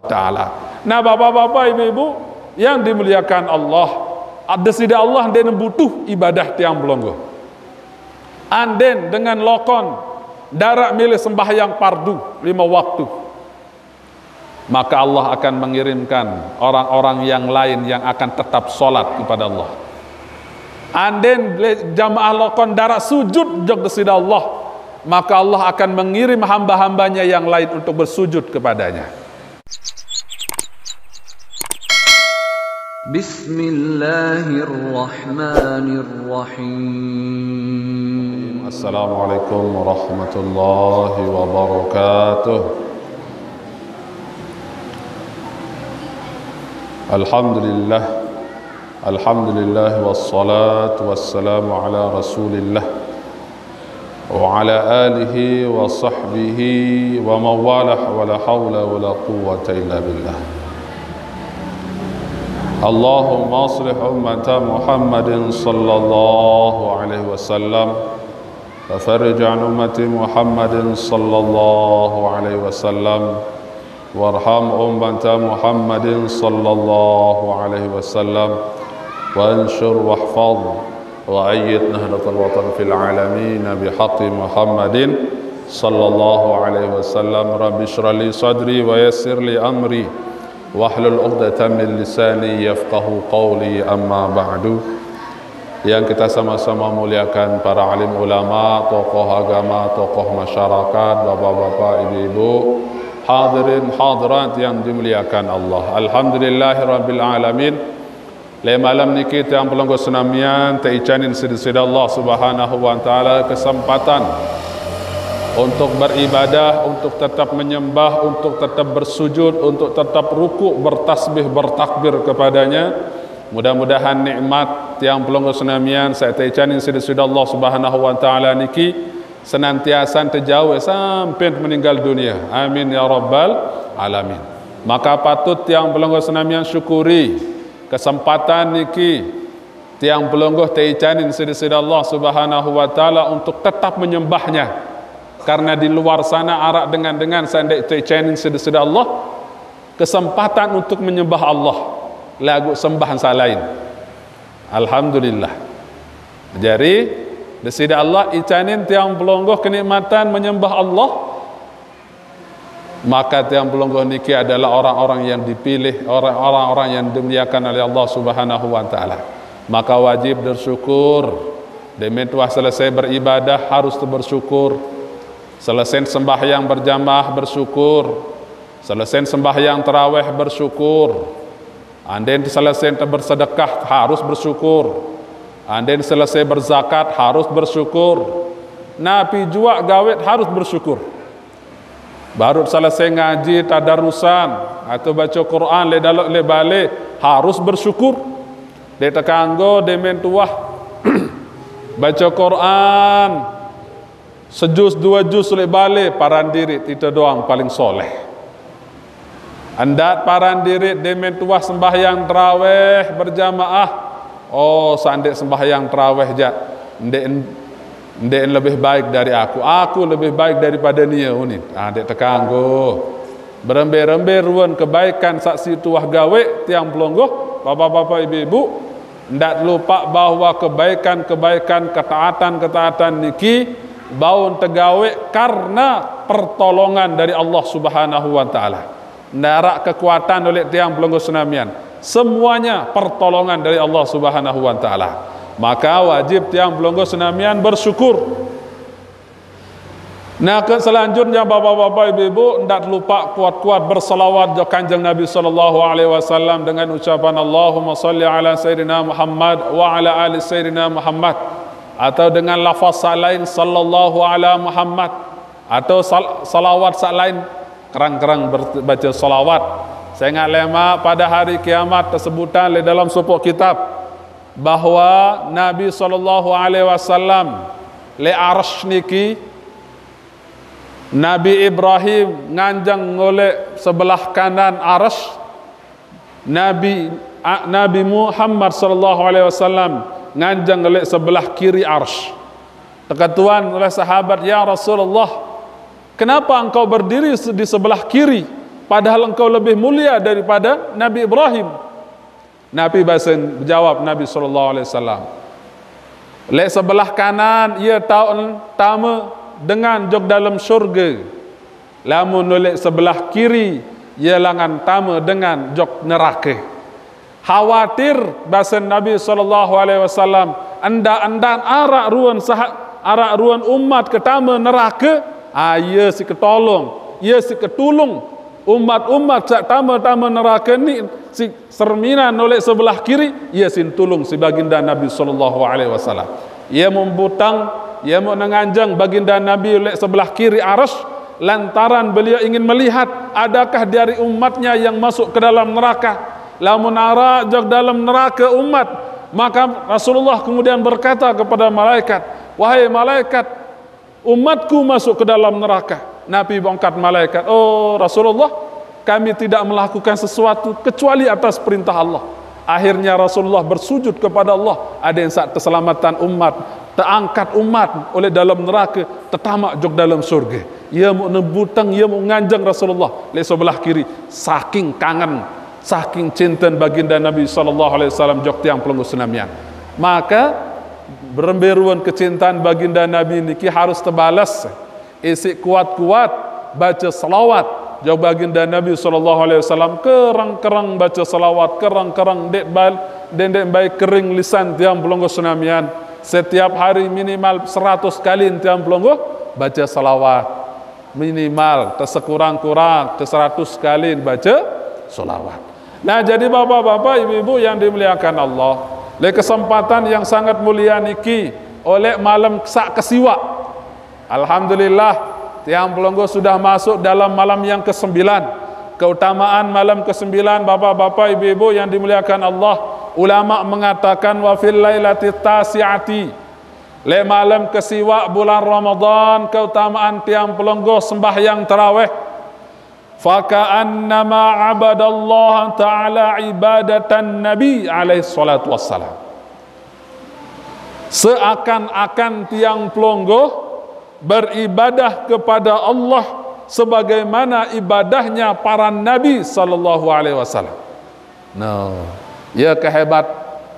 Ta'ala. Nah, bapak-bapak, ibu-ibu yang dimuliakan Allah, ada sida Allah dia butuh ibadah tiang belonggo. Anden dengan lokon darak milih sembahyang fardu 5 waktu, maka Allah akan mengirimkan orang-orang yang lain yang akan tetap sholat kepada Allah. Anden jamaah lokon darak sujud jog sida Allah, maka Allah akan mengirim hamba-hambanya yang lain untuk bersujud kepadanya. Bismillahirrahmanirrahim. Assalamualaikum warahmatullahi wabarakatuh. Alhamdulillah, alhamdulillah wassalatu wassalamu ala rasulillah wa ala alihi wa sahbihi wa mawalah wa la hawla wa la quwwata illa billah. Allahumma aslih ummata Muhammadin sallallahu alaihi wasallam wa farij an ummati Muhammadin sallallahu alaihi wasallam warham ummata Muhammadin sallallahu alaihi wasallam wa anshur wahfaz wa ayyid nahdatal watan fil alamin bihaqqi Muhammadin sallallahu alaihi wasallam. Rabbi shrah li sadri wa yassir li amri wahlul 'uqdatam min lisani yafqahu qawli, amma ba'du. Yang kita sama-sama muliakan para alim ulama, tokoh agama, tokoh masyarakat, bapak-bapak, ibu-ibu, hadirin hadirat yang dimuliakan Allah. Alhamdulillahirabbil alamin. Le malam niki yang pelonggo senamian teicanin sida Allah Subhanahu wa taala kesempatan untuk beribadah, untuk tetap menyembah, untuk tetap bersujud, untuk tetap ruku, bertasbih, bertakbir kepadanya. Mudah-mudahan nikmat yang pelonggo senamian saya teicanin sida Allah Subhanahu wa taala niki senantiasa terjauh sampai meninggal dunia. Amin ya rabbal alamin. Maka patut yang pelonggo senamian syukuri kesempatan niki tiang pelonggo teicanin sida Allah Subhanahu wa taala untuk tetap menyembahnya. Karena di luar sana arak dengan sandek teicanin sida Allah kesempatan untuk menyembah Allah, lagu sembahan salain. Alhamdulillah. Jadi desida Allah icanin tiang pelonggo kenikmatan menyembah Allah, maka tiang pelonggo niki adalah orang-orang yang dipilih, orang-orang yang dimuliakan oleh Allah Subhanahu wa taala. Maka wajib bersyukur. Dementua selesai beribadah harus bersyukur. Selesai sembahyang berjamaah bersyukur. Selesai sembahyang tarawih bersyukur. Anden selesai bersedekah harus bersyukur. Anden selesai berzakat harus bersyukur. Nabi jua gawet harus bersyukur. Baru selesai ngaji tadarusan atau baca Quran le balik harus bersyukur. De tekanggo demen tuah baca Quran sejus 2 juz le balik paran diri itu doang paling soleh. Andat paran diri demen tuah sembahyang tarawih berjamaah. Oh, sandek sembahyang tarawih ja ndek lebih baik dari aku lebih baik daripada dia unin. Dek tekanggo berembe-rembe ruan kebaikan saksi tuah gawe tiang pelonggo, bapak-bapak, ibu-ibu, ndak lupa bahwa kebaikan-kebaikan, ketaatan-ketaatan niki baun tegawe karena pertolongan dari Allah Subhanahu wa taala. Ndarak kekuatan oleh tiang pelonggo senamian, semuanya pertolongan dari Allah Subhanahu wa taala. Maka wajib tiang pelonggo senamian bersyukur. Nah, selanjutnya bapak-bapak, ibu-ibu, ndak lupa kuat-kuat berselawat ke Kanjeng Nabi sallallahu alaihi wasallam dengan ucapan Allahumma shalli ala sayyidina Muhammad wa ala ali sayyidina Muhammad, atau dengan lafaz lain sallallahu ala Muhammad, atau salawat lain kerang-kerang baca salawat. Saya ingat lema pada hari kiamat tersebutan di dalam sebuah kitab bahwa Nabi sallallahu alaihi wasallam le arsy niki Nabi Ibrahim nganjang oleh sebelah kanan arsy, Nabi Muhammad sallallahu alaihi wasallam nganjang oleh sebelah kiri arsy. Terketuan oleh sahabat, ya Rasulullah, kenapa engkau berdiri di sebelah kiri padahal engkau lebih mulia daripada Nabi Ibrahim. Nabi basen jawab Nabi sallallahu alaihi wasallam, lek sebelah kanan ia tahu tama dengan jog dalam syurga, lamun lek sebelah kiri ia langan tama dengan jog neraka. Khawatir basen Nabi sallallahu alaihi wasallam anda arak ruan umat ketama neraka, ia si ketolong, ia si ketulung umat-umat sak tama-tama neraka ni si serminan oleh sebelah kiri, ia sin tulung si baginda Nabi sallallahu alaihi wasallam. Ia membutang, ia mau menganjang baginda Nabi oleh sebelah kiri arasy, lantaran beliau ingin melihat adakah dari umatnya yang masuk ke dalam neraka. Lamun ara jog dalam neraka umat, maka Rasulullah kemudian berkata kepada malaikat, wahai malaikat, umatku masuk ke dalam neraka. Nabi bongkat malaikat, oh Rasulullah, kami tidak melakukan sesuatu kecuali atas perintah Allah. Akhirnya Rasulullah bersujud kepada Allah. Ada yang saat keselamatan umat, terangkat umat oleh dalam neraka, tertamak jog dalam surga. Ia mau nebutang, ia mau nganjang Rasulullah le sebelah kiri, saking kangen, saking cinta baginda Nabi SAW jog tiang pelunggu senamian. Maka beremberuan kecintaan baginda Nabi niki harus terbalas. Isi kuat-kuat baca salawat jauh baginda Nabi SAW, kerang-kerang baca salawat, kerang-kerang dendek baik kering lisan tiang pelunggu senamian. Setiap hari minimal 100 kali tiang pelunggu baca salawat, minimal tersekurang-kurang 100 kali baca salawat. Nah, jadi bapak-bapak, ibu-ibu yang dimuliakan Allah, le kesempatan yang sangat mulia niki oleh malam sak kesiwa, alhamdulillah tiang pelunggu sudah masuk dalam malam yang ke-9. Keutamaan malam ke-9 bapak-bapak, ibu-ibu yang dimuliakan Allah, ulama mengatakan wa fil lailati tasi'ati, le malam ke-9 bulan Ramadan, keutamaan tiang pelunggu sembahyang tarawih, faka'annama abadallah ta'ala ibadatan Nabi alaihi salatu wassalam, seakan-akan tiang pelunggu beribadah kepada Allah sebagaimana ibadahnya para nabi sallallahu alaihi wasallam. Ya kehebat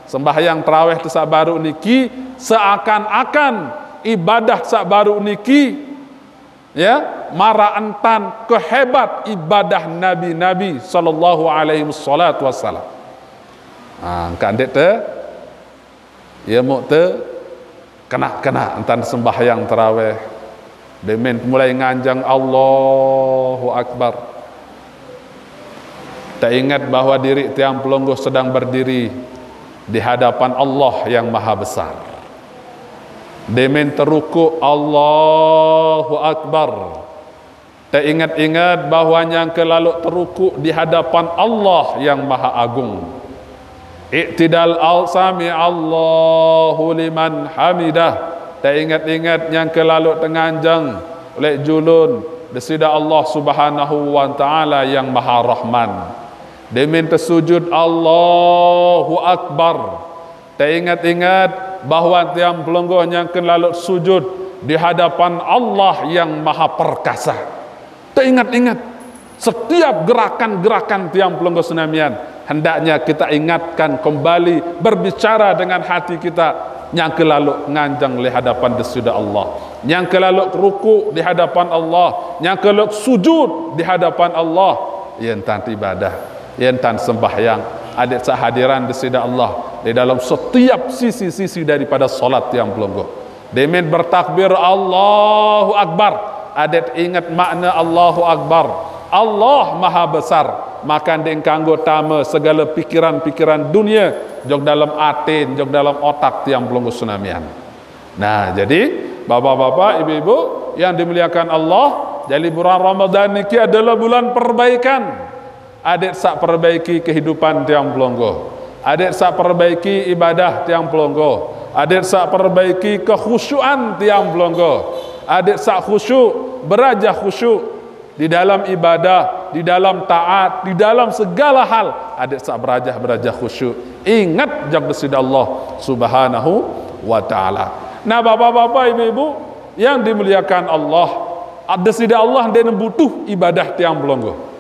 sembahyang tarawih sak baru niki, seakan-akan ibadah sak baru niki ya mara entan kehebat ibadah nabi-nabi sallallahu alaihi wasallam. Kandet te ya mau te kena entan sembahyang tarawih demen mulai nganjang Allahu Akbar, tak ingat bahwa diri tiang pelunggu sedang berdiri di hadapan Allah yang maha besar. Demen teruku Allahu Akbar, tak ingat-ingat bahwanya kelalu teruku di hadapan Allah yang maha agung. Iktidal al-sami Allahu liman hamidah, tak ingat-ingat yang kelalu tenganjang oleh julun desida Allah subhanahu wa ta'ala yang maha rahman. Demin tersujud Allahu Akbar, tak ingat-ingat bahawa tiang pelunggu yang kelalu sujud di hadapan Allah yang maha perkasa. Tak ingat-ingat setiap gerakan-gerakan tiang pelunggu senamian, hendaknya kita ingatkan kembali, berbicara dengan hati kita, yang kelalu nganjang di hadapan desida Allah, yang kelalu ruku di hadapan Allah, yang kelalu sujud di hadapan Allah, yang tan ibadah, yang tan sembahyang, ada sehadiran desida Allah di dalam setiap sisi-sisi daripada solat yang pelunggu. Demen bertakbir Allahu Akbar, ada ingat makna Allahu Akbar, Allah maha besar, maka dia kanggo tama segala pikiran-pikiran dunia jog dalam atin, jog dalam otak tiang pelunggu senamian. Nah, jadi bapak-bapak, ibu-ibu yang dimuliakan Allah, jadi bulan Ramadan ini adalah bulan perbaikan. Adik sak perbaiki kehidupan tiang pelunggu, adik sak perbaiki ibadah tiang pelunggu, adik sak perbaiki kekhusyuan tiang pelunggu, adik sak khusyuk, berajah khusyuk di dalam ibadah, di dalam taat, di dalam segala hal, adik sak berajah khusyuk. Ingat jak desida Allah subhanahu wa ta'ala. Nah, bapak-bapak, ibu-ibu yang dimuliakan Allah, desida Allah dia butuh ibadah tiang pelunggu.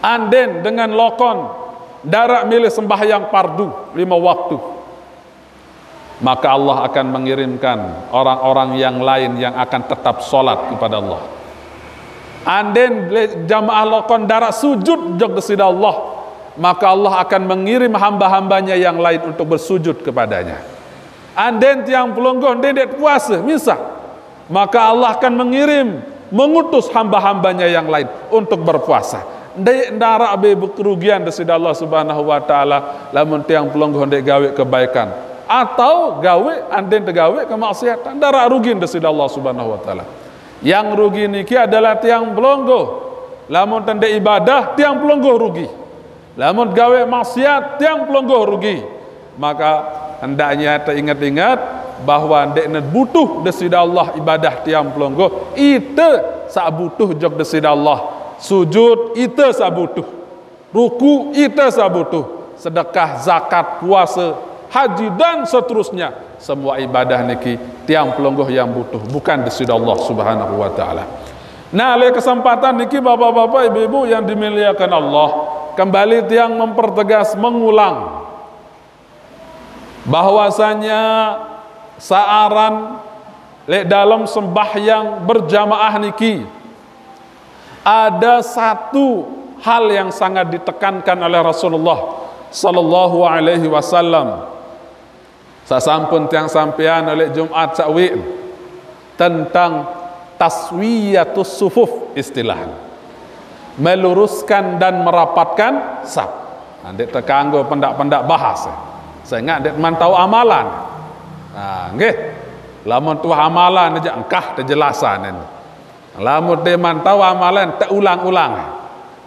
Anden dengan lokon darak milih sembahyang fardu 5 waktu, maka Allah akan mengirimkan orang-orang yang lain yang akan tetap sholat kepada Allah. Anden jamaah lokon darak sujud jog desida Allah, maka Allah akan mengirim hamba-hambanya yang lain untuk bersujud kepadanya. Anden tiang pelonggoh dedet puasa misah, maka Allah akan mengutus hamba-hambanya yang lain untuk berpuasa. Ndek ndarak be kerugian desida Allah Subhanahu wa taala lamun tiang pelonggoh ndek gawe kebaikan atau gawe anden tegawe kemaksiatan, ndarak rugi desida Allah Subhanahu wa taala. Yang rugi niki adalah tiang pelonggoh. Lamun tende ibadah tiang pelonggoh rugi. Lamun gawe maksiat tiang pelonggoh rugi. Maka hendaknya teringat-ingat bahwa ndek butuh desida Allah ibadah tiang pelonggoh ite sak butuh jog desida Allah. Sujud ite sak butuh, ruku ite sak butuh, sedekah, zakat, puasa, haji dan seterusnya, semua ibadah niki tiang pelonggoh yang butuh, bukan desida Allah Subhanahu wa taala. Nah, oleh kesempatan niki bapak-bapak, ibu-ibu yang dimuliakan Allah, kembali tiang mempertegas, mengulang bahwasanya saaran dalam sembahyang berjamaah niki ada satu hal yang sangat ditekankan oleh Rasulullah sallallahu alaihi wasallam. Sasampun tiang sampean oleh Jumat Sakwi tentang taswiyatus sufuf, istilah meluruskan dan merapatkan saf. Nanti tekanggo pendak-pendak bahas. Saya ingat dek mantau amalan. Nah, nggih. Lamun tuah amalan aja engkah kejelasan ini. Lamun dia mantau amalan tak ulang-ulang.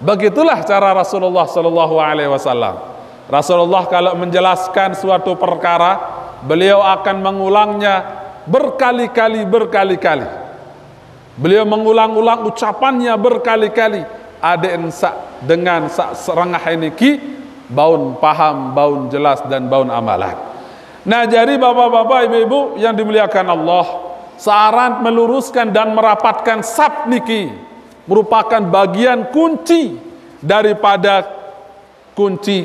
Begitulah cara Rasulullah sallallahu alaihi wasallam. Rasulullah kalau menjelaskan suatu perkara, beliau akan mengulangnya berkali-kali. Beliau mengulang-ulang ucapannya berkali-kali. Ada dengan serangah ini baun paham, baun jelas dan baun amalan. Nah, jadi bapak-bapak, ibu-ibu yang dimuliakan Allah, saran meluruskan dan merapatkan saf niki merupakan bagian kunci daripada kunci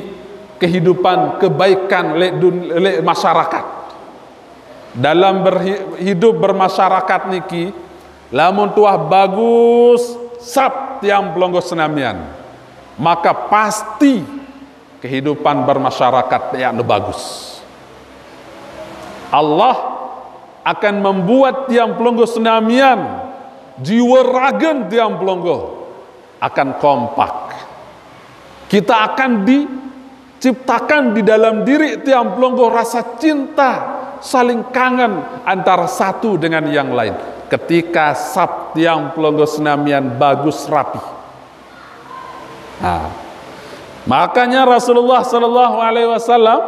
kehidupan kebaikan le masyarakat. Dalam hidup bermasyarakat niki, lamun tuah bagus saf tiang pelonggoh senamian, maka pasti kehidupan bermasyarakat yang bagus. Allah akan membuat tiang pelonggoh senamian, jiwa ragen tiang pelonggoh akan kompak. Kita akan diciptakan di dalam diri tiang pelonggoh rasa cinta, saling kangen antara satu dengan yang lain. Ketika saf tiang pelonggoh senamian bagus rapi. Nah, makanya Rasulullah sallallahu alaihi wasallam,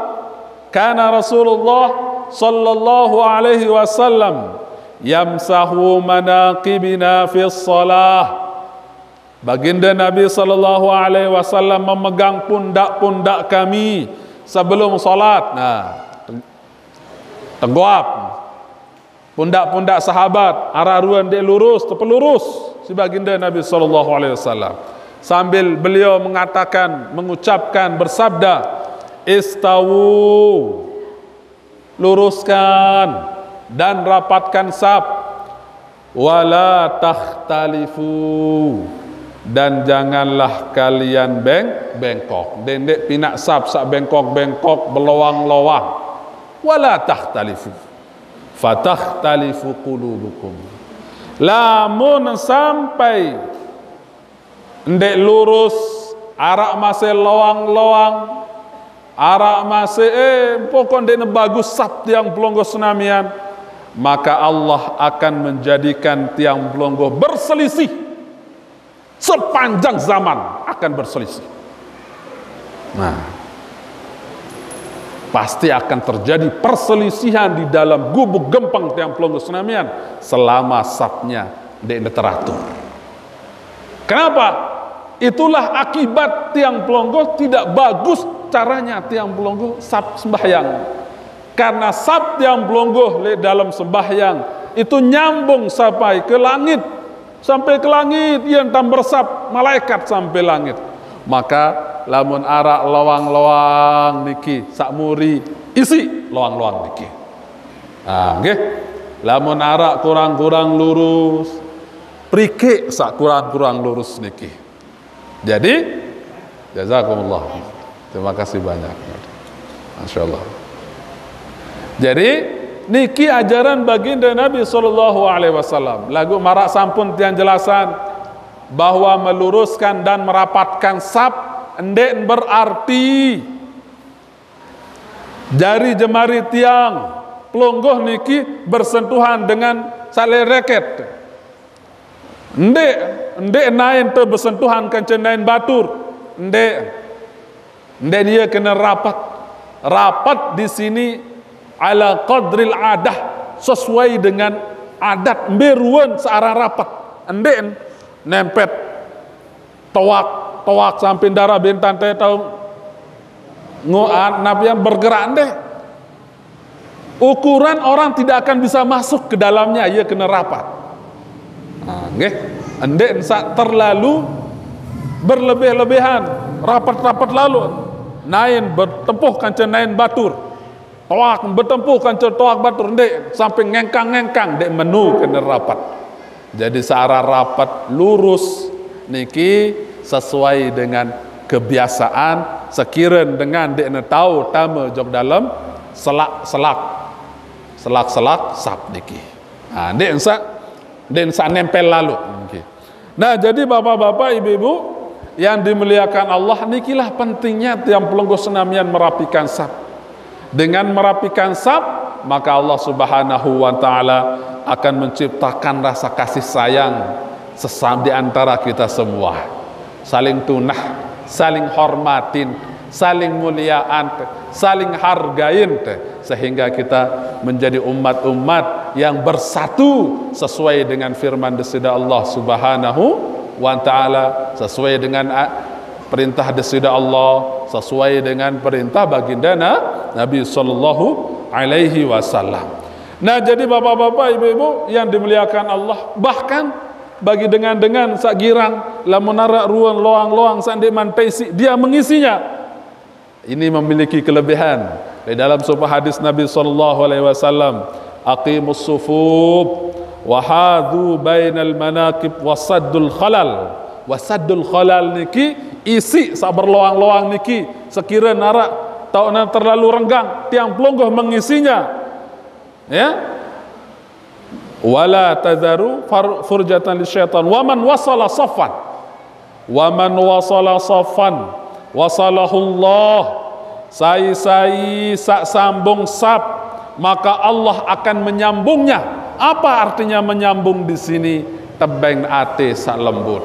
kana Rasulullah sallallahu alaihi wasallam yamsahu manaqibina fi shalah. Baginda Nabi sallallahu alaihi wasallam memegang pundak-pundak kami sebelum salat. Nah, teguap pundak-pundak sahabat araruan dia lurus terpelurus si baginda Nabi sallallahu alaihi wasallam sambil beliau mengatakan, mengucapkan, bersabda, istawu, luruskan dan rapatkan saf, wala takhtalifu, dan janganlah kalian bengkok. Dendek pinak saf sak bengkok-bengkok, belowang-lowang. Wala takhtalifu fatakhtalifu qulubukum. Lamun sampai ndek lurus arak masih lowang-lowang, arak masih pokok ndek bagus saf tiang pelonggoh senamian, maka Allah akan menjadikan tiang pelonggoh berselisih sepanjang zaman, akan berselisih. Nah, pasti akan terjadi perselisihan di dalam gubuk gempeng tiang pelonggoh senamian selama safnya ndek teratur. Kenapa? Itulah akibat tiang pelonggoh tidak bagus caranya tiang pelonggoh saf sembahyang. Karena saf tiang pelonggoh dalam sembahyang itu nyambung sampai ke langit, yang tam bersaf malaikat sampai langit. Maka lamun arak loang-loang niki sakmuri isi loang-loang niki. Nggih. Lamun arak kurang-kurang lurus, prikik sak kurang-kurang lurus niki. Jadi jazakumullah. Terima kasih banyak. Masyaallah. Jadi niki ajaran baginda Nabi SAW. Lagu marak sampun tiang jelasan bahwa meluruskan dan merapatkan saf endek berarti jari jemari tiang pelungguh niki bersentuhan dengan saleh reket. Endek nain tu bersentuhan kancan nain batur. Endek dia kena rapat di sini ala qadril adah, sesuai dengan adat beruan searah rapat. Endek nempet toak sampai darah bintan teh tahu nabi yang bergerak endek. Ukuran orang tidak akan bisa masuk ke dalamnya, ia kena rapat. Nggih, endek sak terlalu berlebih-lebihan, rapat-rapat lalu nain bertempuh kancan nain batur, toak bertempuh kancan toak batur, ndek sampai ngengkang dek menu kena rapat. Jadi searah rapat lurus niki sesuai dengan kebiasaan, sekiren dengan dek ne tahu tama jog dalam selak sap niki. Dek ensak nempel lalu. Nah, jadi bapak-bapak, ibu-ibu yang dimuliakan Allah, nikilah pentingnya tiang pelungguh senamian merapikan saf. Dengan merapikan saf, maka Allah Subhanahu wa taala akan menciptakan rasa kasih sayang sesama di antara kita semua. Saling tunah, saling hormatin, saling muliaan, saling hargain, sehingga kita menjadi umat-umat yang bersatu sesuai dengan firman desida Allah Subhanahu wa ta'ala, sesuai dengan perintah desida Allah, sesuai dengan perintah baginda Nabi sallallahu alaihi wasallam. Nah, jadi bapak-bapak, ibu-ibu yang dimuliakan Allah, bahkan bagi dengan sak girang lamun arak ruang loang-loang sandi mantaisi dia mengisinya. Ini memiliki kelebihan. Di dalam sebuah hadis Nabi sallallahu alaihi wasallam, aqimus sufuf wa hadu bainal manaqib wasaddul khalal. Wasaddul khalal niki isi sak berloang-loang niki sekira narak tauna terlalu renggang tiang pelungguh mengisinya. Ya. Wala tadharu furjatan lisyaitan wa man wasala saffan wasalahullah sai sak sambung sap, maka Allah akan menyambungnya. Apa artinya menyambung di sini? Tebeng ate sak lembut.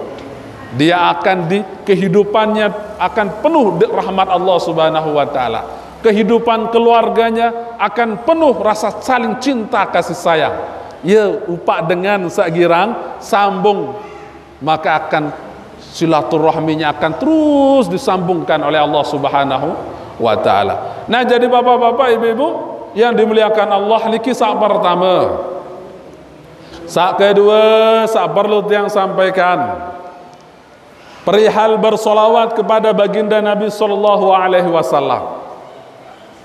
Dia akan di kehidupannya akan penuh rahmat Allah Subhanahu wa taala. Kehidupan keluarganya akan penuh rasa saling cinta kasih sayang. Ya, upak dengan sakgirang sambung, maka akan silaturahminya akan terus disambungkan oleh Allah Subhanahu wa taala. Nah, jadi bapak-bapak, ibu-ibu yang dimuliakan Allah, niki sak pertama. Sak kedua, sak perlu yang sampaikan perihal bersolawat kepada baginda Nabi sallallahu alaihi wasallam.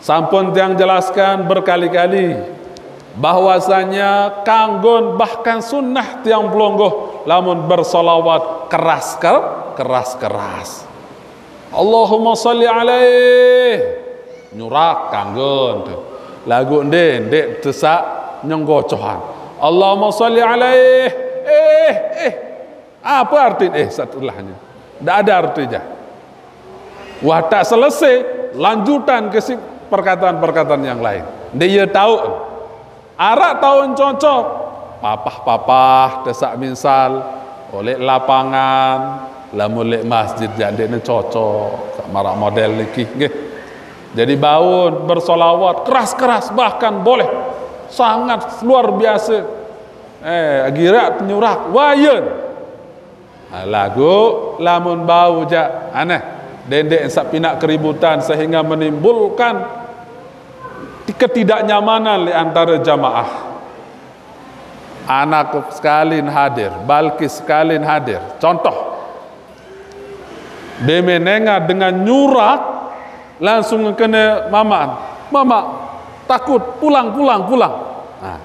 Sampun tiang jelaskan berkali-kali bahwasanya kanggon bahkan sunnah tiang pelungguh lamun bersolawat keras. Allahumma salli alaih nyurak kanggon tu lagu ndek tesak nyenggocohan Allahumma salli alaih apa arti setelahnya? Tidak ada artinya. Wah, tak selesai lanjutan ke perkataan-perkataan yang lain. Dia tahu arak tahun cocok papah desak misal oleh lapangan lamun lek masjid jadine cocok sak marak model niki nggih. Jadi baun bersolawat keras-keras bahkan boleh sangat luar biasa. Agirat nyurak wayeun. Lagu lamun bau ja aneh dendek sak pinak keributan sehingga menimbulkan ketidaknyamanan di antara jamaah. Anak sekalian hadir, Balkis sekalian hadir. Contoh, Dia menengah dengan nyurak, langsung kena mama takut, pulang. Nah,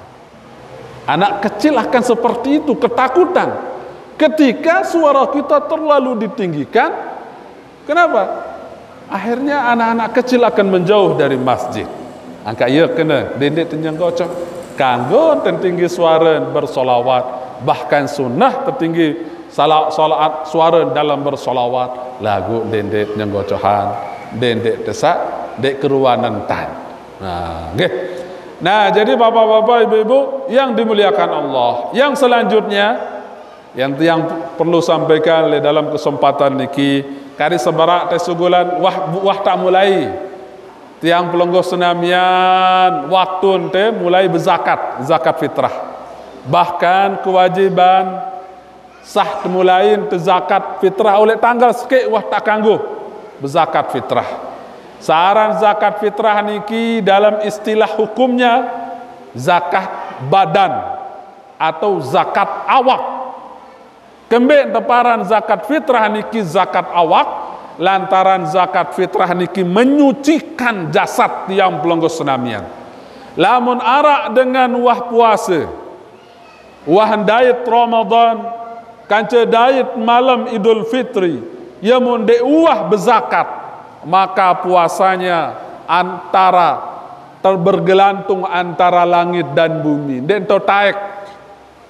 anak kecil akan seperti itu, ketakutan. Ketika suara kita terlalu ditinggikan, kenapa? Akhirnya anak-anak kecil akan menjauh dari masjid. Angka ia kena dendek tenjang kocok. Kanggo tertinggi suara bersolawat, bahkan sunnah tertinggi salat suara dalam bersolawat. Lagu dendek nyenggocohan, dendek desak, dek keruanan tan. Nah, okay. Nah, jadi bapak-bapak, ibu-ibu yang dimuliakan Allah, yang selanjutnya yang perlu sampaikan dalam kesempatan niki, kari sebarak tesugulan wah tak mulai tiang pelonggo senamian waktu ente mulai berzakat, zakat fitrah. Bahkan kewajiban sah mulai ente zakat fitrah oleh tanggal sikit wah tak kanggo berzakat fitrah. Saran zakat fitrah niki dalam istilah hukumnya zakat badan atau zakat awak. Kembali teparan zakat fitrah niki zakat awak, lantaran zakat fitrah niki menyucikan jasad tiang pelonggo senamian. Lamun arak dengan wah puasa, wah dayat Ramadan, kanca dayat malam Idul Fitri, ia munde wah berzakat, maka puasanya bergelantung antara langit dan bumi. Den taek,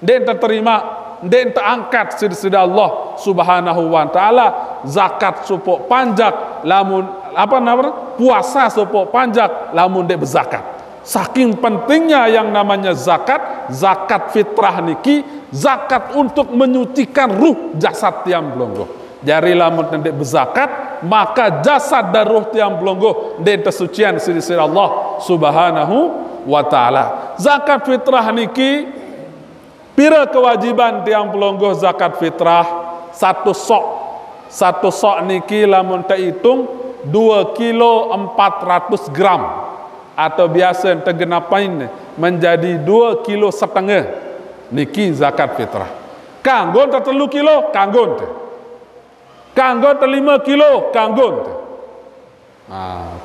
den terima, den terangkat sida Allah Subhanahu wa taala. Zakat supok panjak lamun puasa supok panjak lamun dek berzakat. Saking pentingnya yang namanya zakat fitrah niki, zakat untuk menyucikan ruh jasad tiang pelonggo. Jari lamun dek berzakat, maka jasad dan ruh tiang pelonggo den tersucian sida Allah Subhanahu wa taala. Zakat fitrah niki pira kewajiban tiang pelonggo zakat fitrah? Satu sok niki lamun terhitung 2 kilo 400 gram atau biasa tergenapain menjadi 2 kilo setengah niki zakat fitrah. Kanggo 3 kilo kanggo kanggo 5 kilo kanggo.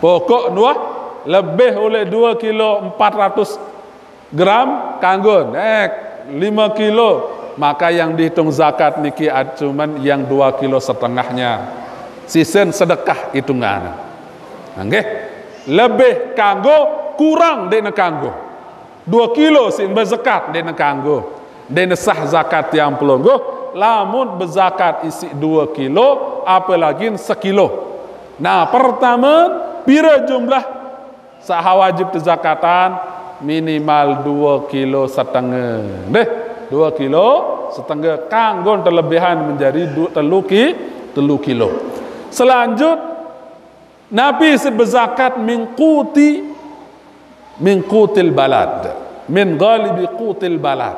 Pokok lebih oleh 2 kilo 400 gram kanggo 5 kilo, maka yang dihitung zakat niki cuman yang 2 kilo setengahnya. Sisen sedekah hitungan. Nggih. Lebih kanggo kurang dene kanggo. 2 kilo sin berzakat dene kanggo. Dene sah zakat yang pelonggo. Lamun berzakat isi 2 kilo, apalagi sekilo. Nah, pertama pira jumlah sah wajib zakatan? Minimal 2 kilo setengah. 2 kilo setengah kanggo terlebihan menjadi 3 kilo. Selanjut Nabi berzakat min qutil balad, min ghalibi qutil balad,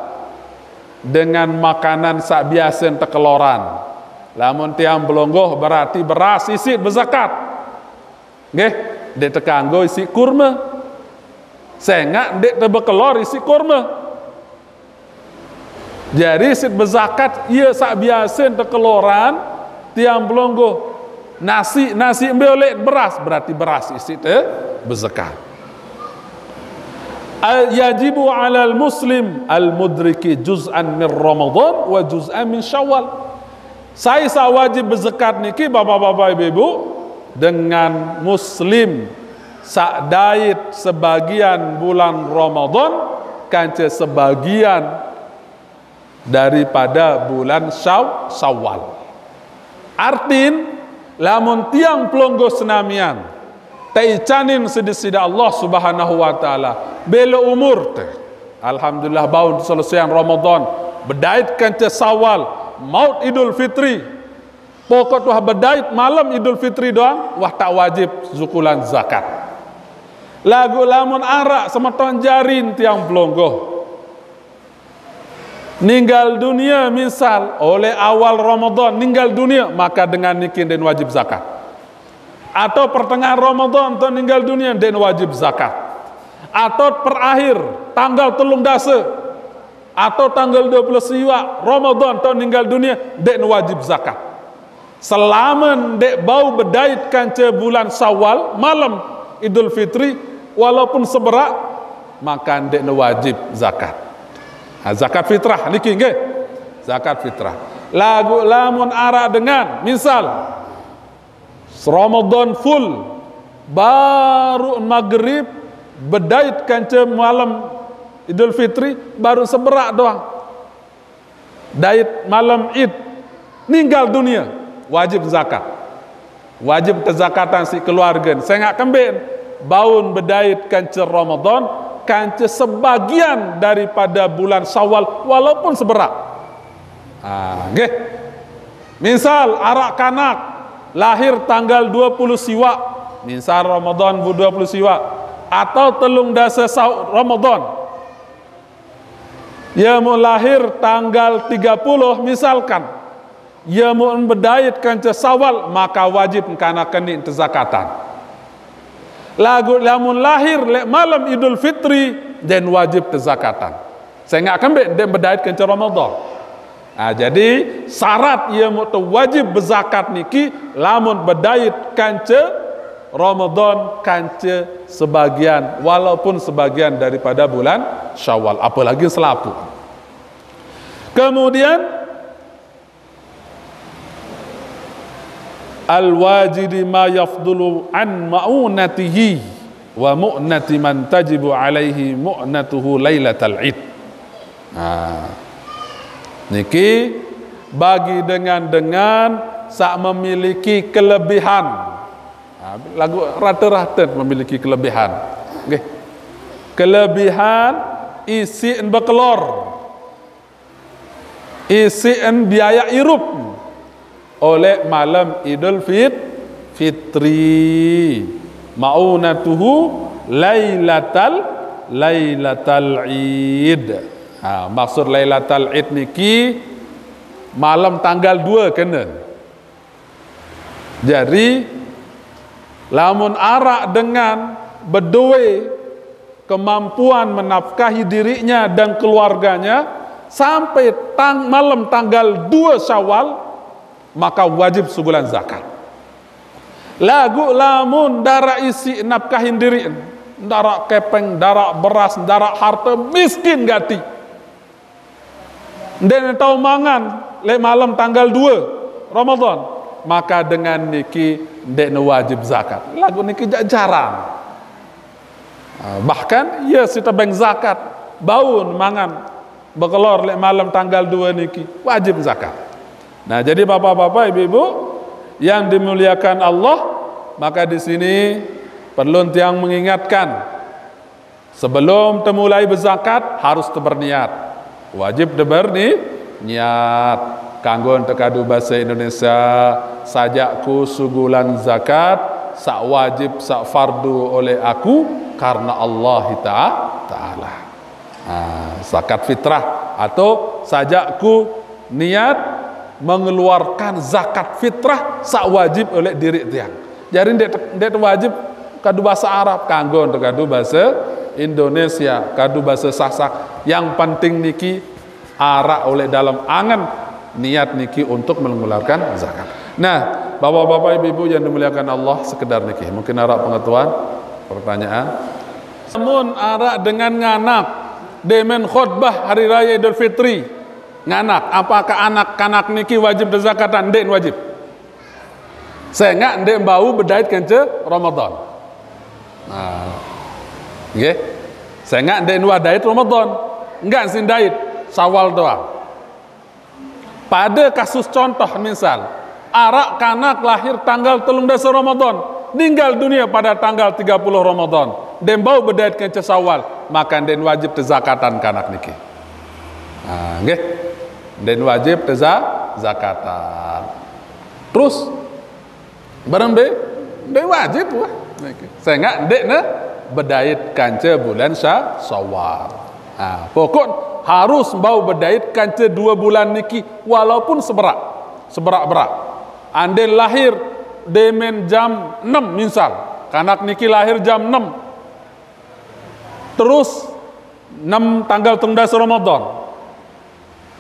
dengan makanan sak biasa tekeloran. Lamun tiang belonggoh berarti beras isi berzakat. Nggih, dek tekanggo isi kurma. Sengak dek tebekelor isi kurma. Jadi isi berzakat ia sak biasa tekeloran tiang belonggoh. Nasi boleh beras, berarti beras isi te berzakat. Yajibu 'alal muslim al-mudriki juz'an min Ramadan wa juz'an min Syawal. Saya wajib berzakat niki bapak-bapak ibu-ibu dengan muslim sak dait sebagian bulan Ramadan kanca sebagian daripada bulan Syawal. Artin lamun tiang pelonggo senamian taicanin sida Allah Subhanahu wa taala bela umur teh alhamdulillah bau selesaian Ramadan bedait kanca Syawal maut Idul Fitri pokok wah bedait malam Idul Fitri doang wah tak wajib zukulan zakat. Lagu lamun arak semeton jarin tiang pelonggo ninggal dunia misal oleh awal Ramadan ninggal dunia, maka dengan niki den wajib zakat. Atau pertengahan Ramadan atau ninggal dunia den wajib zakat. Atau perakhir tanggal 3 dasa atau tanggal 20 siwa Ramadan atau ninggal dunia den wajib zakat. Selama dek bau bedait kanca bulan Syawal malam Idul Fitri walaupun seberak, maka dek wajib zakat. Zakat fitrah niki nggih. Zakat fitrah. Lamun arak dengan misal Ramadan full baru maghrib bedait kanca malam Idul Fitri baru seberak doang. Dait malam Id ninggal dunia, wajib zakat. Wajib tezakatan si keluarga. Saya ngak kembin baun bedait kanca Ramadan, kanca sebagian daripada bulan Syawal walaupun seberak. Nggih. Misal arak kanak lahir tanggal 20 Siwak, misal Ramadan 20 Siwak atau telung dasa Ramadan. Ia mau lahir tanggal 30 misalkan. Ia mau bedait kanca Syawal, maka wajib kana keni tezakatan. Lamun lahir malam Idul Fitri dan wajib tezakatan. Saya ngak kembali dia bedait kanca Ramadan. Jadi syarat ia mau wajib berzakat niki lamun bedait kanca Ramadan kanca sebagian walaupun sebagian daripada bulan Syawal, apalagi selapu. Kemudian al-wajidi ma yafdulu an ma'unatihi wa mu'nati man tajibu alaihi mu'natuhu lailatal id. Niki bagi dengan sak memiliki kelebihan. Lagu rata-rata memiliki kelebihan. Okay. Kelebihan isian bekelor, isian biaya irup oleh malam Idul Fitri. Ma'unatuhu lailatal id. Maksud lailatal id niki malam tanggal 2 kena. Jadi lamun arak dengan berdua kemampuan menafkahi dirinya dan keluarganya sampai malam tanggal 2 Syawal, maka wajib sebulan zakat. Lamun darah isi nafkahin diri, darah kepeng, darah beras, darah harta, miskin gati. Dan tahu mangan malam tanggal 2 Ramadan, maka dengan niki dek wajib zakat. Lagu niki jarang. Bahkan ya sita beng zakat baun mangan bekelor malam tanggal 2 niki wajib zakat. Nah, jadi bapak-bapak, ibu-ibu yang dimuliakan Allah, maka di sini perlu tiang mengingatkan sebelum temulai berzakat harus berniat. Wajib berniat. Kanggo tekadu bahasa Indonesia sajakku sugulan zakat sak wajib sak fardu oleh aku karena Allah Ta'ala. Zakat fitrah atau sajakku niat mengeluarkan zakat fitrah sak wajib oleh diri tiang. Jadi ndet wajib kadu bahasa Arab, kanggo tekadu bahasa Indonesia, kadu bahasa Sasak. Yang penting niki arak oleh dalam angan niat niki untuk mengeluarkan zakat. Nah, bapak-bapak, ibu-ibu yang dimuliakan Allah, sekedar niki mungkin arak pengetahuan pertanyaan. Namun arak dengan nganak demen khutbah hari raya Idul Fitri nganak, apakah anak-anak niki wajib berzakatan? Ndek wajib. Saya enggak ndek bau bedait kence Ramadan. Nggih. Saya enggak ndek wadait Ramadan. Enggak sindait Syawal doang. Pada kasus contoh misal arak kanak lahir tanggal 13 Ramadan, meninggal dunia pada tanggal 30 Ramadan, dan bau bedait kence Syawal, maka den wajib tezakatan kanak niki. Nggih. Den wajib tezakatan. Terus barang de wajib wah. Saya enggak dek bedait kance bulan Syawal. Pokok harus bau bedait kanca 2 bulan niki walaupun seberak-berak. Ande lahir demen jam 6 misal, kanak niki lahir jam 6. Terus 6 tanggal 13 Ramadan.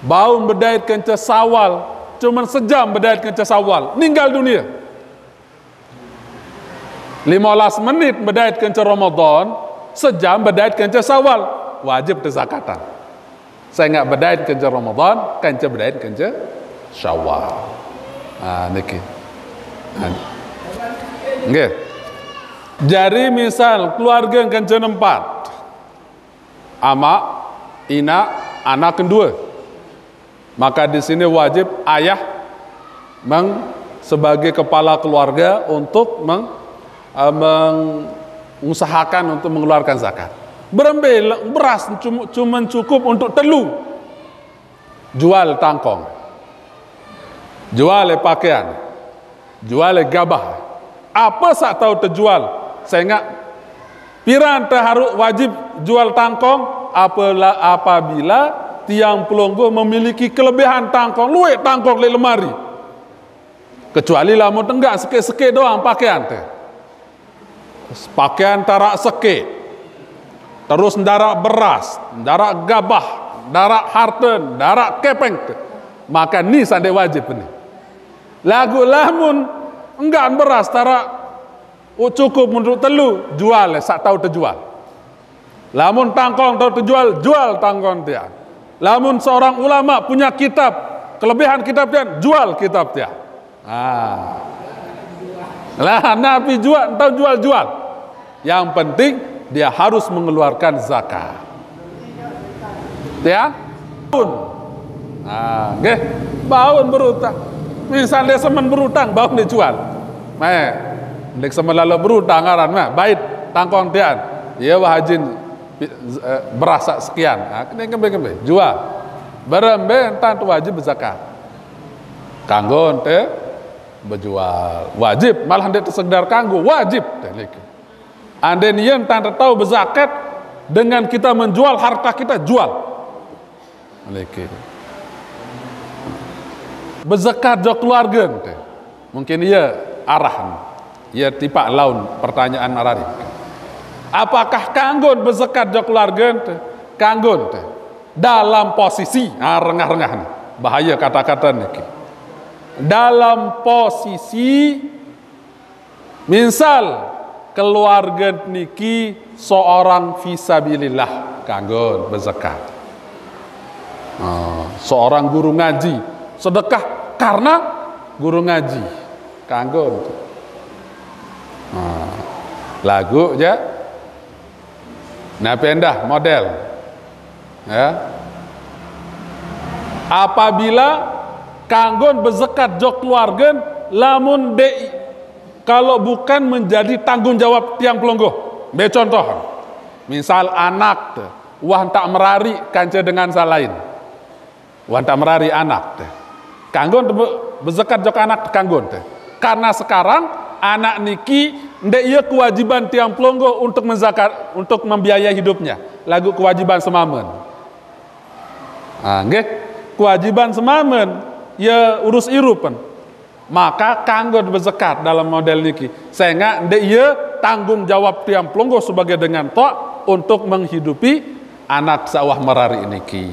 Bau bedait kanca Syawal cuma sejam berdait kenca Syawal, meninggal dunia. 15 menit berdait kenca Ramadan, sejam berdait kenca Syawal, wajib zakatan. Saya enggak berdait kenca Ramadan, kenca berdait kenca Syawal. Niki. Nggih. Jadi misal keluarga kenca 4. Ama, ina, anak kedua. Maka di sini wajib ayah sebagai kepala keluarga untuk mengusahakan untuk mengeluarkan zakat. Beras cuma cukup untuk telu. Jual tangkong. Jual pakaian. Jual gabah. Apa sak tahu terjual? Saya ingat piran terharu wajib jual tangkong apabila tiang pelonggo memiliki kelebihan tangkong, luwek tangkong di lemari. Kecuali lamun tenggak sikit-sikit doang pakaian teh. Pakaian tarak sikit. Terus ndarak beras, ndarak gabah, ndarak harten, ndarak kepeng teh. Maka ni sande wajib ni. Lagu lamun enggak beras tarak cukup untuk telu, jual sak tahu terjual. Lamun tangkong tahu terjual, jual tangkong dia. Lamun seorang ulama punya kitab, kelebihan kitab dia, jual kitab dia. Lah Nabi tahu jual. Yang penting dia harus mengeluarkan zakat. Ya? Nggih, baun berutang. Misal dia semen berutang, baun dia jual. Dek semelalu berutang ngaran mah bait tangkong tian. Ya wahajin beras sekian. Kene kembe jual. Barembe entan tu wajib zakat. Kanggo teh berjual. Wajib malah dia sekedar kanggo wajib teh niki. Ande yen entan tahu berzakat dengan kita menjual harta kita jual. Niki. Berzakat jo keluarga teh. Mungkin ia arahan. Ya tipak laun pertanyaan arari. Apakah kanggon berzakat jo keluarga teh? Kanggon teh. Dalam posisi rengah-rengah nih. Bahaya kata-kata niki. Dalam posisi misal keluarga niki seorang fisabilillah kanggon berzakat. Seorang guru ngaji sedekah karena guru ngaji kanggon. Lagu ya. Nah pendah model. Ya. Apabila kanggon berzakat jok keluarga lamun dei kalau bukan menjadi tanggung jawab tiang pelonggo. Be contoh. Misal anak wah tak merari kanca dengan salain. Wah tak merari anak teh. Kanggon berzakat jok anak kanggon teh. Karena sekarang anak niki ndek ia kewajiban tiang pelonggo untuk menzakat, untuk membiayai hidupnya. Lagu kewajiban semamen. Nggih, kewajiban semamen ya urus irupan. Maka kanggo berzakat dalam model niki. Sehingga ndek ia tanggung jawab tiang pelonggo sebagai dengan tok untuk menghidupi anak sawah merari niki.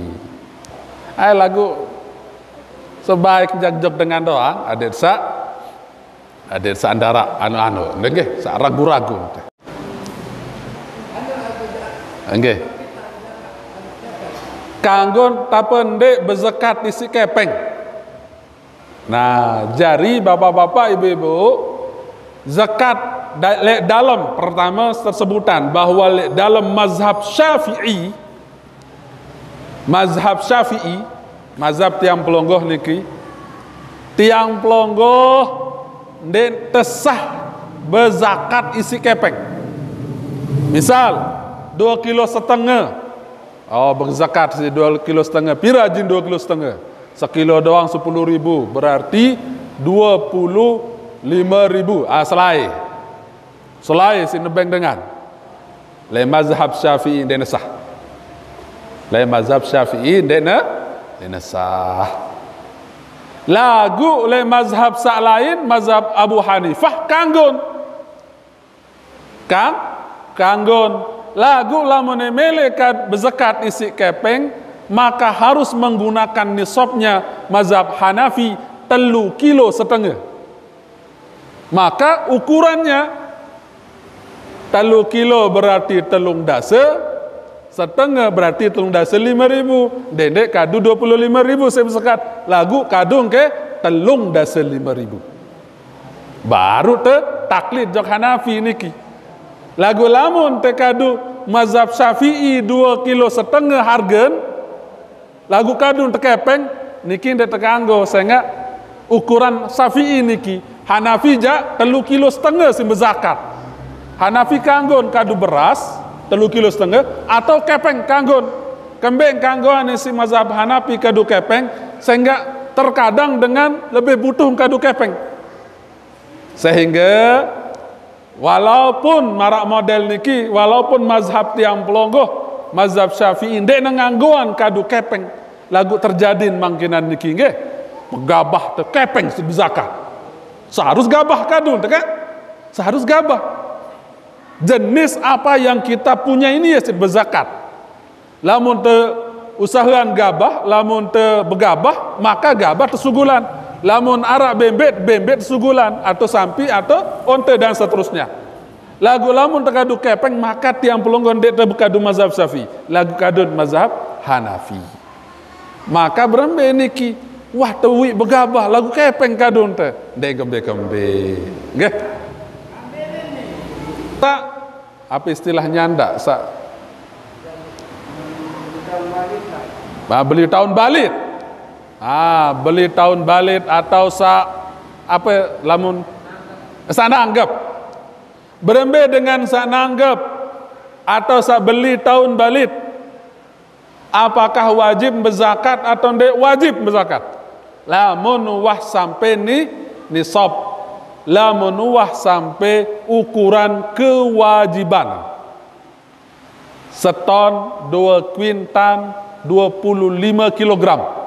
Lagu sebaik jagjok dengan doang adet seandara anu nggih sak ragu-ragu teh. Nggih. Kanggo tapendek berzakat isi kepeng. Nah, jari bapak-bapak ibu-ibu zakat dalam pertama tersebutan bahwa dalam mazhab Syafi'i mazhab tiang pelonggoh niki tiang pelonggoh ndek tesah berzakat isi kepeng. Misal 2,5 kilo. Berzakat 2,5 kilo. Pira jin 2,5 kilo? Sekilo doang 10.000, berarti 25.000. Selai si nebeng dengan. Le mazhab Syafi'i ndek nesah. Le mazhab Syafi'i ndek nesah. Lagu le mazhab sak lain mazhab Abu Hanifah kanggon lagu lamun melekat berzakat isi kepeng maka harus menggunakan nisabnya mazhab Hanafi 3,5 kilo. Maka ukurannya 3 kilo berarti 3 dasa, setengah berarti 3 dasa 5.000. Dendek kadu 25.000 saya bersekat. Lagu kadung ke 3 dasa 5.000. Baru taklid jok Hanafi niki. Lagu lamun kadu mazhab Syafi'i 2,5 kilo harga. Lagu kadung tekepeng niki ndak tekanggo sehingga ukuran Syafi'i niki. Hanafi ja 3,5 kilo sing berzakat. Hanafi kanggon kadu beras 3,5 kilo atau kepeng kanggon. Kembeng kanggoan si mazhab Hanafi kadu kepeng sehingga terkadang dengan lebih butuh kadu kepeng. Sehingga walaupun marak model niki, walaupun mazhab tiang pelonggoh, mazhab Syafi'i ndek nanganggoan kadu kepeng, lagu terjadi mangkinan niki nggih, gabah te kepeng zakat. Seharus gabah kadu teh kan? Seharus gabah. Jenis apa yang kita punya ini ya berzakat. Lamun te usahaan gabah, lamun te begabah, maka gabah tersugulan. Lamun arak bembet sugulan atau sampi atau onte dan seterusnya. Lagu lamun tekadu kepeng maka tiang pelonggon dek tekadu mazhab Syafi'i. Lagu kadun mazhab Hanafi. Maka berembe niki wah tewi begabah lagu kepeng kadun te dek kembe. Nggih. Tak apa istilahnya ndak sa beli tahun balit. Beli tahun balit atau apa lamun nanggap berembe dengan nanggap atau beli tahun balit, apakah wajib berzakat atau tidak wajib berzakat? Lamun wah sampai nisab, lamun wah sampai ukuran kewajiban seton 2 kuintan 25 kilogram.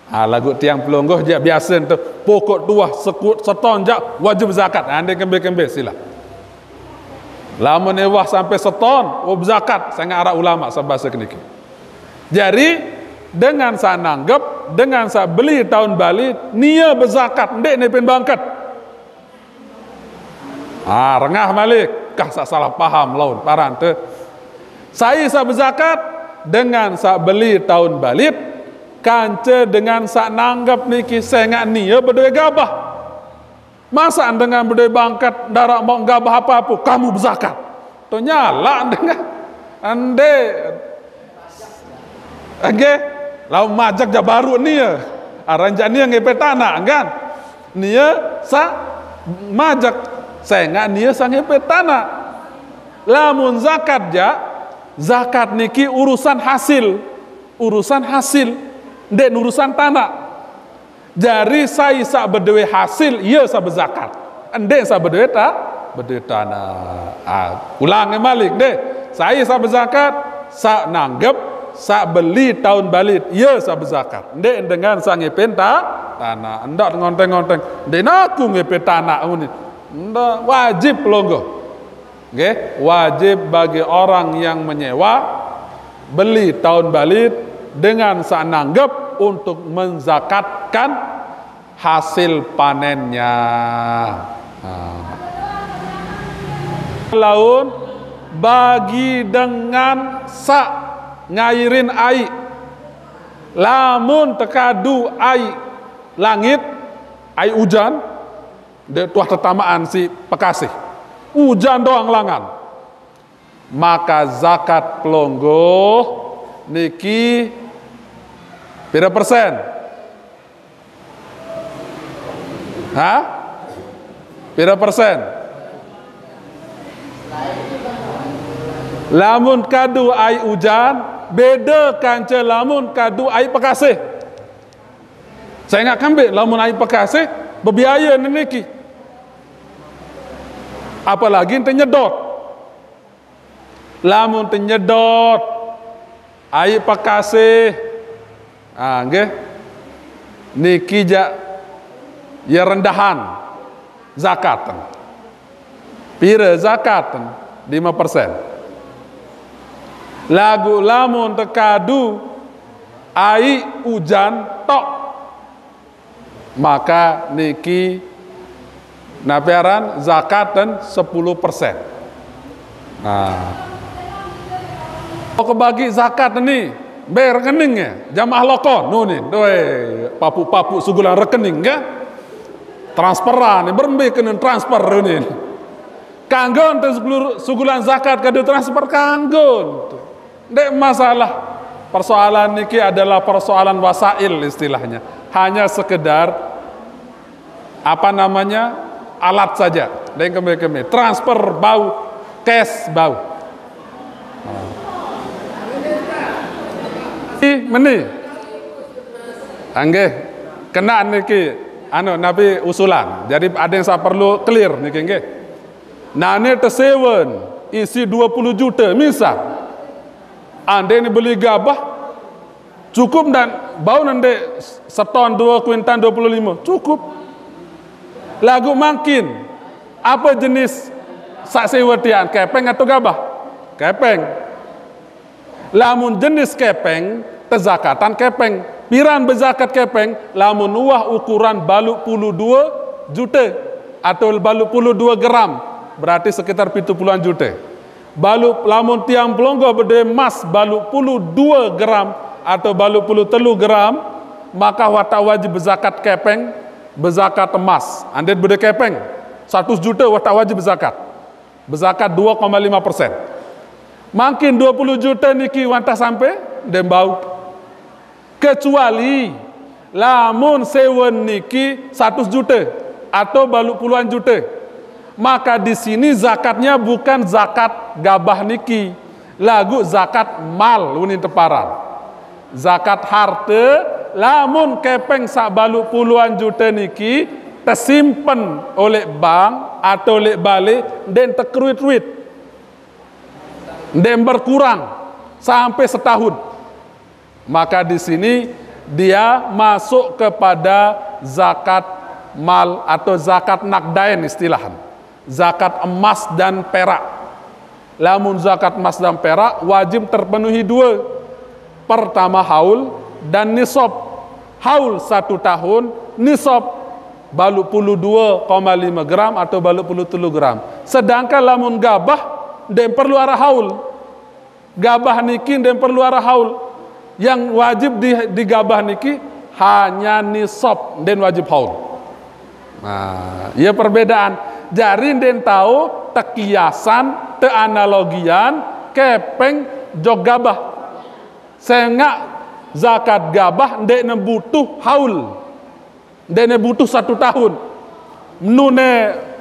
Lagu tiang pelonggoh je biasa tu pokok tuah sekut seton je wajib zakat. Anda kembe sila. Lamun wah sampai seton zakat sangat arah ulama sabasa keniki. Jadi dengan sa nanggap, dengan sa beli tahun balit, nia berzakat ndek nepen bangkat. Rengah malik kah sa salah paham laun paran tu. Saya sa berzakat dengan sa beli tahun balit kanca dengan sak nanggap niki sengak nia berdua gabah. Masa dengan berdua bangkat darak mau gabah apa-apa kamu berzakat. Tu nyala dengan ande. Okey, lau majak ja baru nia. Aranjak nia ngepe tanah kan. Nia sa majak sengak nia sa ngepe tanah. Lamun zakat ja, zakat niki urusan hasil. Urusan hasil. Ndek urusan tanah. Jari saya sak berdewe hasil, ia sa berzakat. Ndek sa berdewe tanah. Ulang malik deh. Saya sa berzakat, sa nanggap, sa beli tahun balit, ia sa berzakat. Ndek dengan sa ngepen tanah. Ndak ngonteng-ngonteng. Ndek aku ngepen tanah ini. Ndak wajib pelonggoh. Nggih, wajib bagi orang yang menyewa beli tahun balit dengan nanggap untuk menzakatkan hasil panennya. Laun bagi dengan ngairin air. Lamun tekadu air langit, air hujan, de tuah tetamaan si pekasih. Hujan doang langan. Maka zakat pelonggoh niki pira persen? Pira persen? Lamun kadu air hujan beda kanca lamun kadu air pekasih. Saya ingat kambing lamun air pekasih berbiaya niki. Apalagi ternyedot. Lamun ternyedot air pakasih nggih niki ja ya rendahan zakatan. Pira zakatan 5%. Lagu lamun tekadu air hujan tok maka niki napiaran zakat dan 10%. Nah, kebagi zakat ini bayar rekeningnya jamaah loko nunin doe papu sugulan rekening kan transferan berembe kena transfer nunin kanggon sugulan zakat kado transfer kanggon ndek masalah. Persoalan niki adalah persoalan wasail istilahnya, hanya sekedar apa namanya alat saja dan keme transfer bau cash bau. Meni angge kena niki nabi usulan. Jadi ada yang saya perlu clear niki nggih. Nah ini tesewen isi 20 juta misal. Anda ini beli gabah cukup dan bau nanti seton 2 kuintan 25 cukup. Lagu makin apa jenis sak sewetian kepeng atau gabah? Kepeng. Lamun jenis kepeng tezakatan kepeng piran bezakat kepeng lamun uah ukuran baluk puluh 2 juta atau baluk puluh 2 gram berarti sekitar 70-an juta. Baluk lamun tiang pelonggo bede emas baluk puluh 2 gram atau baluk puluh 3 gram maka wata wajib bezakat kepeng bezakat emas. Anda bede kepeng 100 juta wata wajib bezakat 2,5%. Makin 20 juta niki wanta sampai dembau. Kecuali lamun sewen niki 100 juta atau baluk puluhan juta. Maka di sini zakatnya bukan zakat gabah niki. Lagu zakat mal unin teparan. Zakat harta lamun kepeng sak baluk puluhan juta niki tersimpan oleh bank atau oleh balik dan terkeruit-ruit. Dan berkurang sampai setahun, maka di sini dia masuk kepada zakat mal atau zakat nakdain istilahan, zakat emas dan perak. Lamun zakat emas dan perak wajib terpenuhi 2. Pertama haul dan nisab. Haul 1 tahun, nisab baluk puluh 2,5 gram atau baluk puluh 3 gram. Sedangkan lamun gabah dan perlu arah haul. Gabah niki dan perlu arah haul. Yang wajib di gabah niki hanya nisab dan wajib haul. Nah, ya perbedaan. Jari den tahu tekiasan, teanalogian, kepeng jog gabah. Sehingga zakat gabah ndek butuh haul. Ndek butuh 1 tahun. Nune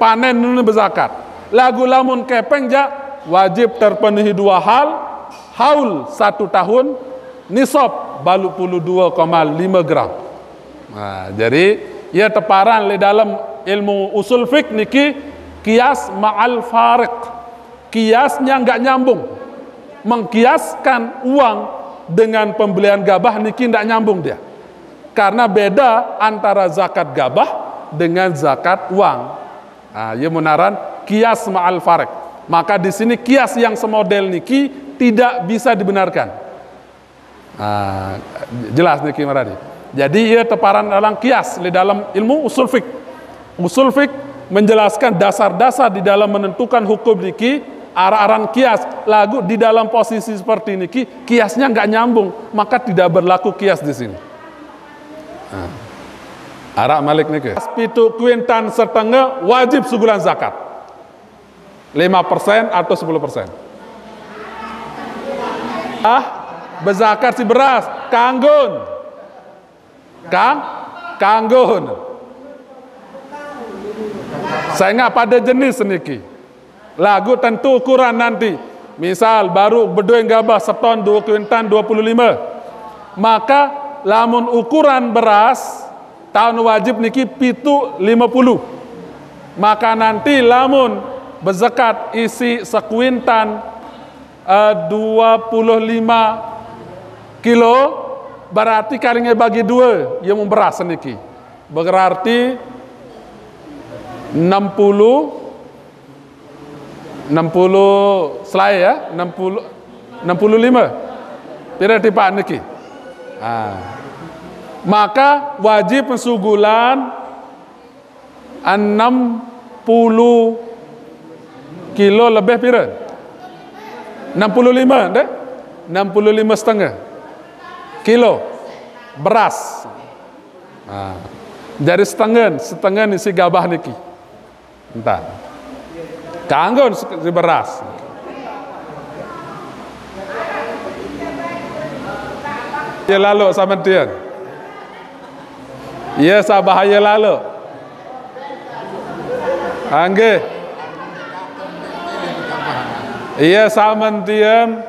panen nune berzakat. Lagu lamun kepeng ja wajib terpenuhi 2 hal, haul 1 tahun, nisab baluk puluh 2,5 gram. Nah, jadi ia teparan di dalam ilmu usul fiqh niki kias ma'al fariq. Kiasnya enggak nyambung. Mengkiaskan uang dengan pembelian gabah niki enggak nyambung dia. Karena beda antara zakat gabah dengan zakat uang. Nah, ia menaran kias ma'al fariq. Maka di sini kias yang semodel niki tidak bisa dibenarkan. Nah, jelas niki maradi. Jadi ia teparan dalam kias di dalam ilmu usul fiqh. Usul fiqh menjelaskan dasar-dasar di dalam menentukan hukum niki, arah-aran kias. Lagu di dalam posisi seperti niki kiasnya nggak nyambung, maka tidak berlaku kias di sini. Nah, arah malik niki. 7 kuintan setengah wajib sugulan zakat. 5% atau 10%. Bezakat si beras, kanggun. Kanggun. Saya nggak pada jenis niki. Lagu tentu ukuran nanti. Misal baru bedoeng gabah seton 2 kuintan 25. Maka lamun ukuran beras tahun wajib niki pitu 50. Maka nanti lamun berzakat isi sekuintan 25 kilo berarti kalinya bagi 2 yang beras niki berarti 60 selai ya 65 berarti pak niki maka wajib mensugulan 60 kilo lebih pira? 65 deh? 65,5 kilo beras. Jadi setengah isi gabah niki. Entah. Kanggo si beras. Ya lalu sama dia. Ya sabahaya lalu. Angge. Ia samantian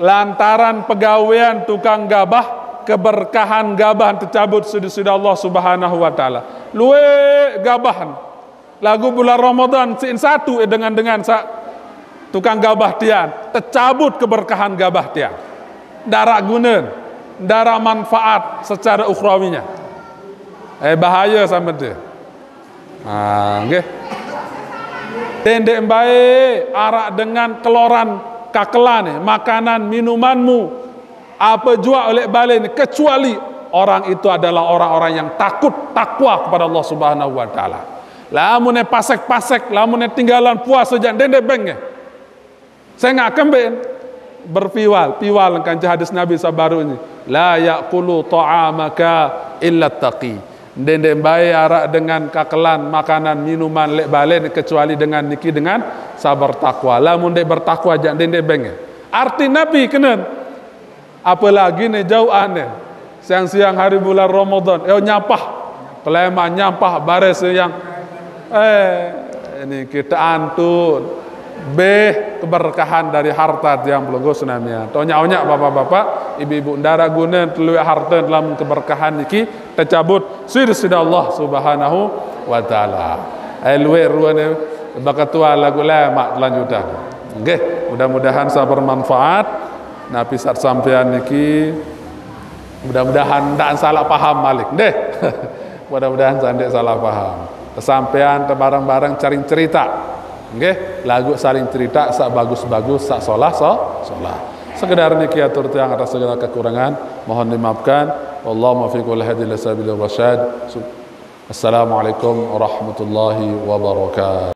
lantaran pegawaian tukang gabah, keberkahan gabah tercabut sudah Allah Subhanahu wa taala. Luwe gabahan. Lagu bulan Ramadan sin satu dengan tukang gabah tian, tercabut keberkahan gabah tian. Darah guna, darah manfaat secara ukhrawinya. Bahaya sama dia. Nggih. Tendek baik arak dengan keloran kakelan makanan minumanmu apa jua oleh balik kecuali orang itu adalah orang-orang yang takwa kepada Allah Subhanahu wa taala. Lamun pasek lamun tinggalan puasa jangan dendek beng. Saya nggak kembali piwal kan hadis Nabi sabaru ini la yaqulu ta'amaka illa taqi. Dendek baik arak dengan kakelan makanan minuman lek balen kecuali dengan niki dengan sabar takwa. Lamun dek bertakwa jangan dendek beng. Arti Nabi kenen apalagi ne jauh aneh siang-siang hari bulan Ramadan nyampah kelema nyampah baris yang ini kita antun keberkahan dari harta yang pelunggu tsunami. Tonya-onya bapak-bapak, ibu-ibu ndara guna telu harta dalam keberkahan niki tercabut sudah Allah Subhanahu wa taala. Luwe ruane bakatua lagu lama lanjutan. Nggih, mudah-mudahan sa bermanfaat. Nabi saat sampean niki mudah-mudahan ndak salah paham malik deh. Mudah-mudahan ndak salah paham. Kesampean bareng-bareng caring cerita. Nggih, lagu saling cerita sak bagus-bagus sak solah. Sekedar niki atur tiang atas segala kekurangan mohon dimaafkan. Wallahu muwaffiq wal hadi ila sabilir rasyad. Assalamualaikum warahmatullahi wabarakatuh.